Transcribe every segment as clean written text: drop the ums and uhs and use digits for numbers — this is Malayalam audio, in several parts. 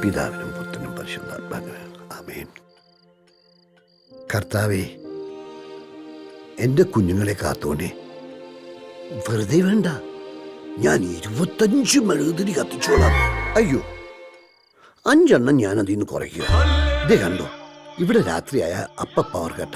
പിതാവിനും പുത്രനും പരിശുദ്ധാത്മാവിനും ആമേൻ. കർത്താവേ, എൻ്റെ കുഞ്ഞുങ്ങളെ കാത്തോണേ. വെറുതെ വേണ്ട, ഞാൻ 25 മെഴുകുതിരി കത്തിച്ചോളാം. അയ്യോ, 5 ഞാൻ അതിൽ നിന്ന് കുറയ്ക്കുക. ഇതേ കണ്ടോ, ഇവിടെ രാത്രിയായ പവർ കട്ട.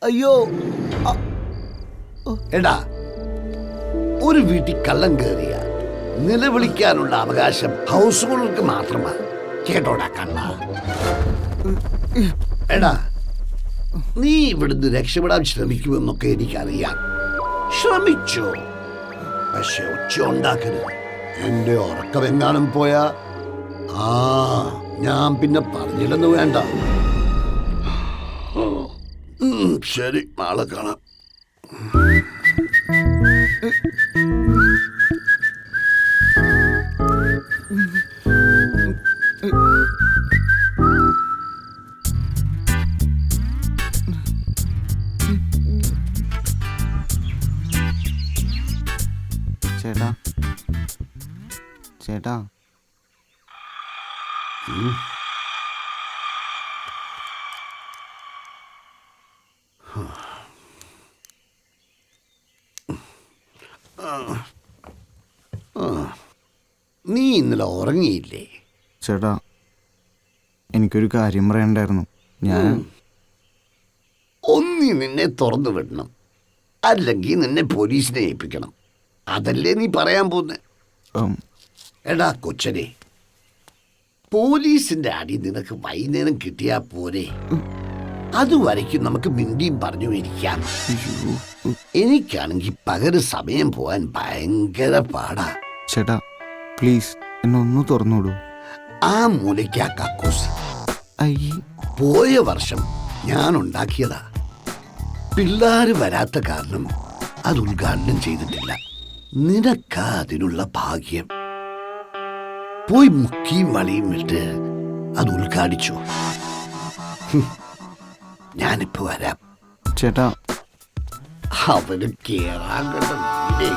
അയ്യോ, എടാ, ഒരു വീട്ടിൽ കള്ളം കയറിയ നിലവിളിക്കാനുള്ള അവകാശം ഹൗസ് ഓണർക്ക് മാത്രമാണ്. കേട്ടോടാ കള്ള. എടാ, നീ ഇവിടുന്ന് രക്ഷപ്പെടാൻ ശ്രമിക്കുമെന്നൊക്കെ എനിക്കറിയാം. ശ്രമിച്ചോ, പക്ഷെ ഒച്ച ഉണ്ടാക്കരുത്. എന്റെ ഉറക്കമെങ്ങാനും പോയാ ഞാൻ പിന്നെ പറഞ്ഞില്ലെന്ന് വേണ്ട. ശരി, നാളെ കാണാം. ചേട്ടാ, ചേട്ടാ, നീ ഇന്നലെ ഉറങ്ങിയില്ലേ? ചേട്ടാ, എനിക്കൊരു കാര്യം പറയണ്ടായിരുന്നു. ഞാൻ ഒന്നി നിന്നെ തുറന്നു വിടണം, അല്ലെങ്കിൽ നിന്നെ പോലീസിനെ ഏൽപ്പിക്കണം. അതല്ലേ നീ പറയാൻ പോന്നെ? എടാ കൊച്ചനെ, പോലീസിന്റെ അടി നിനക്ക് വൈകുന്നേരം കിട്ടിയാ പോരെ? അതുവരയ്ക്കും നമുക്ക് മിണ്ടിയും പറഞ്ഞു ഇരിക്കാം. എനിക്കാണെങ്കിൽ പകരം സമയം പോകാൻ ഭയങ്കര പാടാ. ചേട്ടാ, പ്ലീസ് എന്നെ ഒന്ന് തുറന്നുവിടൂ. ആ മൂലയ്ക്കാ കക്കൂസ് അയ്യേ, പോയ വർഷം ഞാൻ ഉണ്ടാക്കിയതാ. പിള്ളേര് വരാത്ത കാരണം അത് ഉദ്ഘാടനം ചെയ്തിട്ടില്ല. നിനക്കാ അതിനുള്ള ഭാഗ്യം. പോയി മുക്കിയും വളയും വിട്ട് അത് ഉദ്ഘാടിച്ചു. ഞാനിപ്പോ വരാം. ചേട്ടാ, അവന് കേറാൻ കണ്ടേ.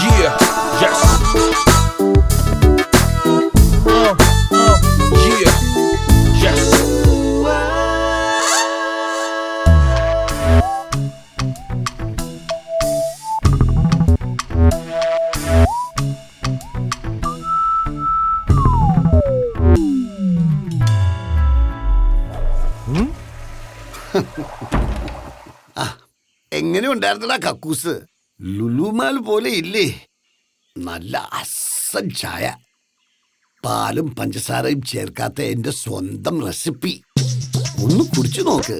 Yeah, yes. Yeah, yes. ആ, എങ്ങനെ ഉണ്ടായിരുന്നടാ കക്കൂസ്? ലുലുമാൽ പോലെ ഇല്ലേ? നല്ല അസൽ ചായ, പാലും പഞ്ചസാരയും ചേർക്കാത്ത എന്റെ സ്വന്തം റെസിപ്പി. ഒന്ന് കുടിച്ചു നോക്ക്.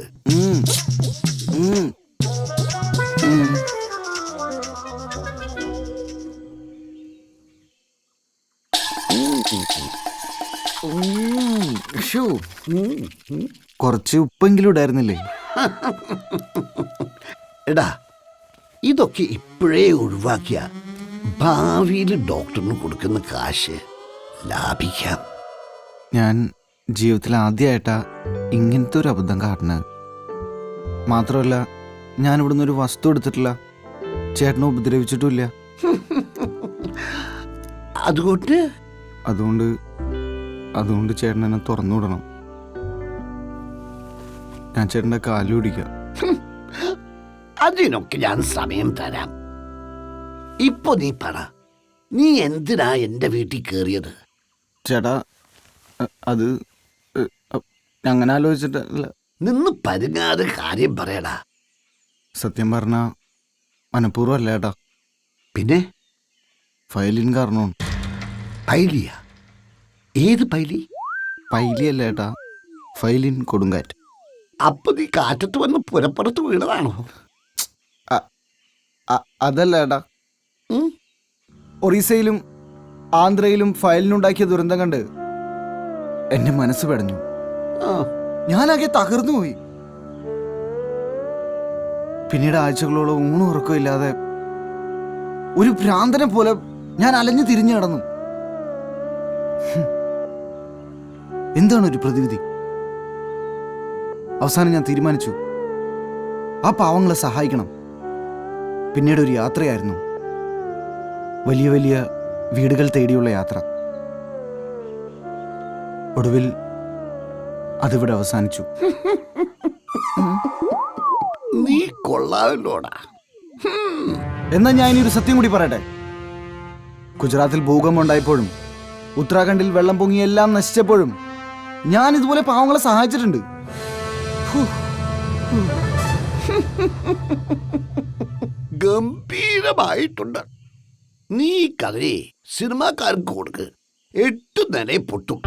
കുറച്ച് ഉപ്പെങ്കിലും ഇടായിരുന്നില്ലേ? എടാ, ഇതൊക്കെ ഇപ്പോഴേ ഒഴിവാക്കിയ ഭാവിയിൽ ഡോക്ടറിന് കൊടുക്കുന്ന കാശ് ലാഭിക്കാം. ഞാൻ ജീവിതത്തിൽ ആദ്യമായിട്ടാ ഇങ്ങനത്തെ ഒരു അബദ്ധം കാട്ടുന്നത്. മാത്രമല്ല, ഞാൻ ഇവിടുന്ന് ഒരു വസ്തു എടുത്തിട്ടില്ല, ചേട്ടനെ ഉപദ്രവിച്ചിട്ടുമില്ല. അതുകൊണ്ട് ചേട്ടൻ എന്നെ തുറന്നു വിടണം. ഞാൻ ചേട്ടൻ്റെ കാല് പിടിക്കാം. അതിനൊക്കെ ഞാൻ സമയം തരാം. ഇപ്പൊ നീ പറ, നീ എന്തിനാ എന്റെ വീട്ടിൽ കയറിയത്? ചേട്ടാ, അത് അങ്ങനെ ആലോചിച്ചിട്ടല്ല. നിന്ന് പരുങ്ങാതെ കാര്യം പറയടാ. സത്യം പറഞ്ഞ മനഃപൂർവ്വം അല്ല ചേട്ടാ. പിന്നെ? ഫയലിൻ കാരണമാണ്. പൈലിയ? ഏത് പൈലി? പൈലി അല്ല ചേട്ടാ, ഫയലിൻ കൊടുങ്കാറ്റ്. അപ്പൊ നീ കാറ്റത്ത് വന്ന് പുരപ്പുറത്ത് വീണതാണോ? അതല്ല ചേട്ടാ. ഒറീസയിലും ആന്ധ്രയിലും ഫയലിനുണ്ടാക്കിയ ദുരന്തം കണ്ട് എന്റെ മനസ്സ് പെടഞ്ഞു. ഞാനാകെ തകർന്നു പോയി. പിന്നീട് ആഴ്ചകളോളം ഊണും ഉറക്കം ഇല്ലാതെ ഒരു ഭ്രാന്തനെ പോലെ ഞാൻ അലഞ്ഞു തിരിഞ്ഞു നടന്നു. എന്താണ് ഒരു പ്രതിവിധി? അവസാനം ഞാൻ തീരുമാനിച്ചു, ആ പാവങ്ങളെ സഹായിക്കണം. പിന്നീട് ഒരു യാത്രയായിരുന്നു, വലിയ വലിയ വീടുകൾ തേടിയുള്ള യാത്ര. ഒടുവിൽ അതിവിടെ അവസാനിച്ചു. നീ കൊള്ളാമല്ലോടാ. എന്നാ ഞാൻ ഇനി ഒരു സത്യം കൂടി പറയട്ടെ. ഗുജറാത്തിൽ ഭൂകമ്പം ഉണ്ടായപ്പോഴും ഉത്തരാഖണ്ഡിൽ വെള്ളം പൊങ്ങി എല്ലാം നശിച്ചപ്പോഴും ഞാൻ ഇതുപോലെ പാവങ്ങളെ സഹായിച്ചിട്ടുണ്ട്. ഗംഭീരമായിട്ടുണ്ട്. നീ കഥയെ സിനിമാക്കാർക്ക് കൊടുക്ക്, 8 നില പൊട്ടും.